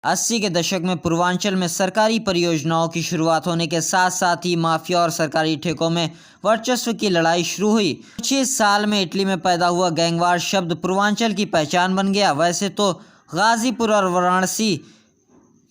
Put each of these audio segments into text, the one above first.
80 के दशक में पूर्वांचल में सरकारी परियोजनाओं की शुरुआत होने के साथ साथ ही माफिया और सरकारी ठेकों में वर्चस्व की लड़ाई शुरू हुई। कुछ ही साल में इटली में पैदा हुआ गैंगवार शब्द पूर्वांचल की पहचान बन गया। वैसे तो गाजीपुर और वाराणसी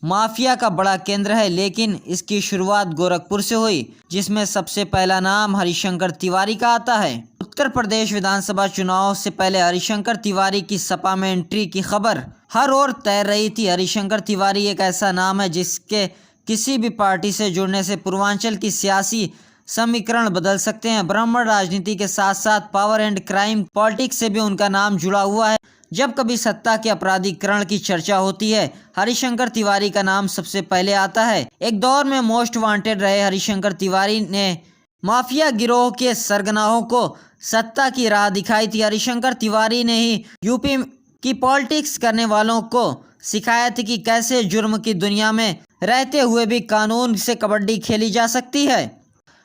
माफिया का बड़ा केंद्र है, लेकिन इसकी शुरुआत गोरखपुर से हुई, जिसमें सबसे पहला नाम हरिशंकर तिवारी का आता है। उत्तर प्रदेश विधानसभा चुनाव से पहले हरिशंकर तिवारी की सपा में एंट्री की खबर हर ओर तैर रही थी। हरिशंकर तिवारी एक ऐसा नाम है जिसके किसी भी पार्टी से जुड़ने से पूर्वांचल की सियासी समीकरण बदल सकते हैं। ब्राह्मण राजनीति के साथ साथ पावर एंड क्राइम पॉलिटिक्स से भी उनका नाम जुड़ा हुआ है। जब कभी सत्ता के अपराधीकरण की चर्चा होती है, हरिशंकर तिवारी का नाम सबसे पहले आता है। एक दौर में मोस्ट वांटेड रहे हरिशंकर तिवारी ने माफिया गिरोह के सरगनाहों को सत्ता की राह दिखाई थी। हरिशंकर तिवारी ने ही यूपी की पॉलिटिक्स करने वालों को सिखाया थी कि कैसे जुर्म की दुनिया में रहते हुए भी कानून से कबड्डी खेली जा सकती है।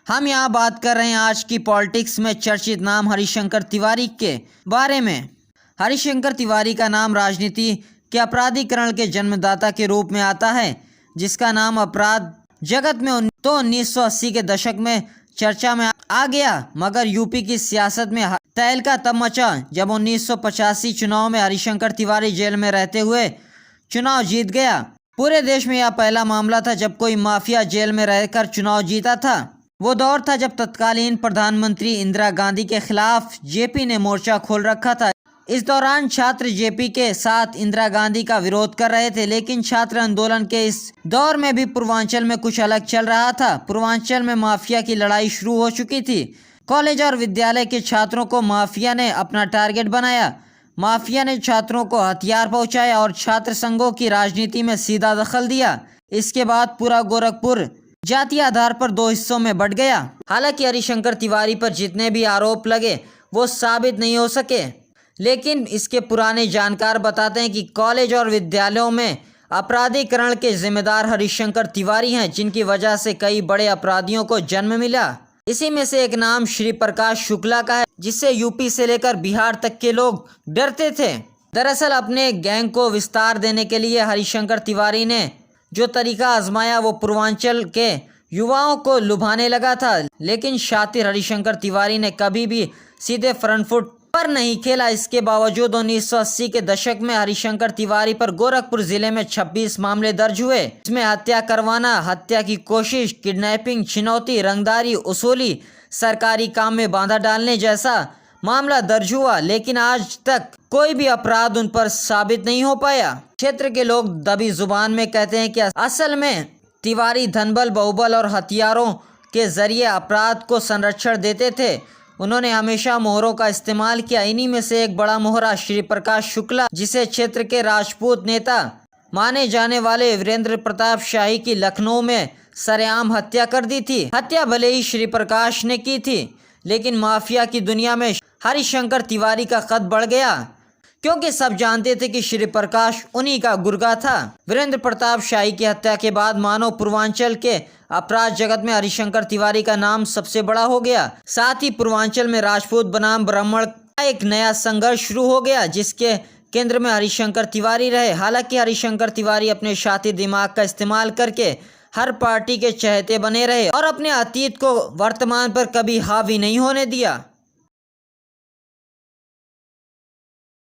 हम यहाँ बात कर रहे हैं आज की पॉलिटिक्स में चर्चित नाम हरिशंकर तिवारी के बारे में। हरिशंकर तिवारी का नाम राजनीति के अपराधीकरण के जन्मदाता के रूप में आता है, जिसका नाम अपराध जगत में तो 1980 के दशक में चर्चा में आ गया, मगर यूपी की सियासत में तहलका तब मचा जब 1985 चुनाव में हरिशंकर तिवारी जेल में रहते हुए चुनाव जीत गया। पूरे देश में यह पहला मामला था जब कोई माफिया जेल में रहकर चुनाव जीता था। वो दौर था जब तत्कालीन प्रधानमंत्री इंदिरा गांधी के खिलाफ जेपी ने मोर्चा खोल रखा था। इस दौरान छात्र जेपी के साथ इंदिरा गांधी का विरोध कर रहे थे, लेकिन छात्र आंदोलन के इस दौर में भी पूर्वांचल में कुछ अलग चल रहा था। पूर्वांचल में माफिया की लड़ाई शुरू हो चुकी थी। कॉलेज और विद्यालय के छात्रों को माफिया ने अपना टारगेट बनाया। माफिया ने छात्रों को हथियार पहुंचाया और छात्र संघों की राजनीति में सीधा दखल दिया। इसके बाद पूरा गोरखपुर जातीय आधार पर दो हिस्सों में बंट गया। हालांकि हरिशंकर तिवारी पर जितने भी आरोप लगे वो साबित नहीं हो सके, लेकिन इसके पुराने जानकार बताते हैं कि कॉलेज और विद्यालयों में अपराधीकरण के जिम्मेदार हरिशंकर तिवारी हैं, जिनकी वजह से कई बड़े अपराधियों को जन्म मिला। इसी में से एक नाम श्री प्रकाश शुक्ला का है, जिससे यूपी से लेकर बिहार तक के लोग डरते थे। दरअसल अपने गैंग को विस्तार देने के लिए हरिशंकर तिवारी ने जो तरीका आजमाया वो पूर्वांचल के युवाओं को लुभाने लगा था, लेकिन शातिर हरिशंकर तिवारी ने कभी भी सीधे फ्रंट फुट पर नहीं खेला। इसके बावजूद 1980 के दशक में हरिशंकर तिवारी पर गोरखपुर जिले में 26 मामले दर्ज हुए। इसमें हत्या करवाना, हत्या की कोशिश, किडनैपिंग, छिनौती, रंगदारी वसूली, सरकारी काम में बाधा डालने जैसा मामला दर्ज हुआ, लेकिन आज तक कोई भी अपराध उन पर साबित नहीं हो पाया। क्षेत्र के लोग दबी जुबान में कहते हैं कि असल में तिवारी धनबल, बाहुबल और हथियारों के जरिए अपराध को संरक्षण देते थे। उन्होंने हमेशा मोहरों का इस्तेमाल किया। इन्हीं में से एक बड़ा मोहरा श्री प्रकाश शुक्ला, जिसे क्षेत्र के राजपूत नेता माने जाने वाले वीरेंद्र प्रताप शाही की लखनऊ में सरेआम हत्या कर दी थी। हत्या भले ही श्री प्रकाश ने की थी, लेकिन माफिया की दुनिया में हरिशंकर तिवारी का कद बढ़ गया, क्योंकि सब जानते थे कि श्री प्रकाश उन्हीं का गुर्गा था। वीरेंद्र प्रताप शाही की हत्या के बाद मानो पूर्वांचल के अपराध जगत में हरिशंकर तिवारी का नाम सबसे बड़ा हो गया। साथ ही पूर्वांचल में राजपूत बनाम ब्राह्मण का एक नया संघर्ष शुरू हो गया, जिसके केंद्र में हरिशंकर तिवारी रहे। हालांकि हरिशंकर तिवारी अपने शातिर दिमाग का इस्तेमाल करके हर पार्टी के चहेते बने रहे और अपने अतीत को वर्तमान पर कभी हावी नहीं होने दिया।